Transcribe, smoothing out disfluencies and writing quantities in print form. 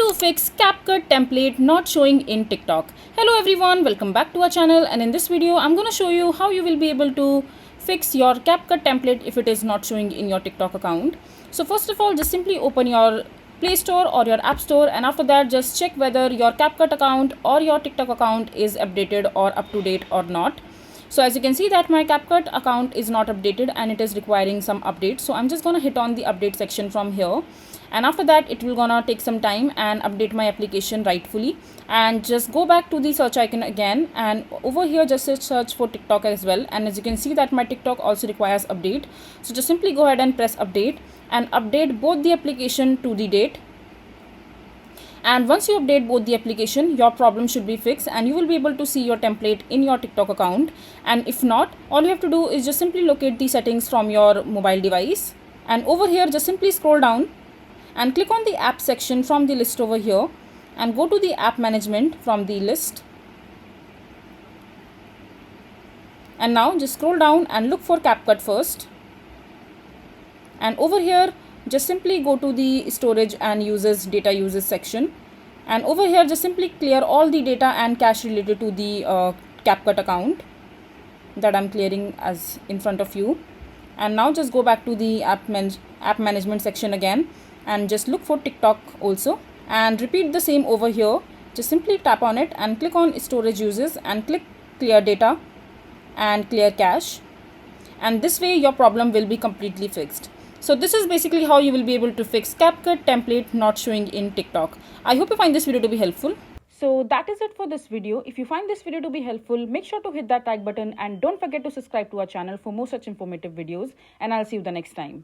to fix CapCut template not showing in TikTok. Hello everyone, welcome back to our channel, and in this video I'm going to show you how you will be able to fix your CapCut template if it is not showing in your TikTok account. So first of all, just simply open your Play Store or your App Store, and after that just check whether your CapCut account or your TikTok account is updated or up to date or not. So as you can see that my CapCut account is not updated and it is requiring some updates. So I'm just going to hit on the update section from here, and after that it will gonna take some time and update my application rightfully. And just go back to the search icon again, and over here just search for TikTok as well, and as you can see that my TikTok also requires update. So just simply go ahead and press update and update both the application to the date. And once you update both the application, your problem should be fixed and you will be able to see your template in your TikTok account. And if not, all you have to do is just simply locate the settings from your mobile device, and over here just simply scroll down and click on the app section from the list over here, and go to the app management from the list. And now just scroll down and look for CapCut first, and over here just simply go to the storage and uses data uses section, and over here just simply clear all the data and cache related to the CapCut account that I'm clearing as in front of you. And now just go back to the app management section again and just look for TikTok also, and repeat the same over here. Just simply tap on it and click on storage uses and click clear data and clear cache, and this way your problem will be completely fixed. So this is basically how you will be able to fix CapCut template not showing in TikTok. I hope you find this video to be helpful. So that is it for this video. If you find this video to be helpful, make sure to hit that like button and don't forget to subscribe to our channel for more such informative videos, and I'll see you the next time.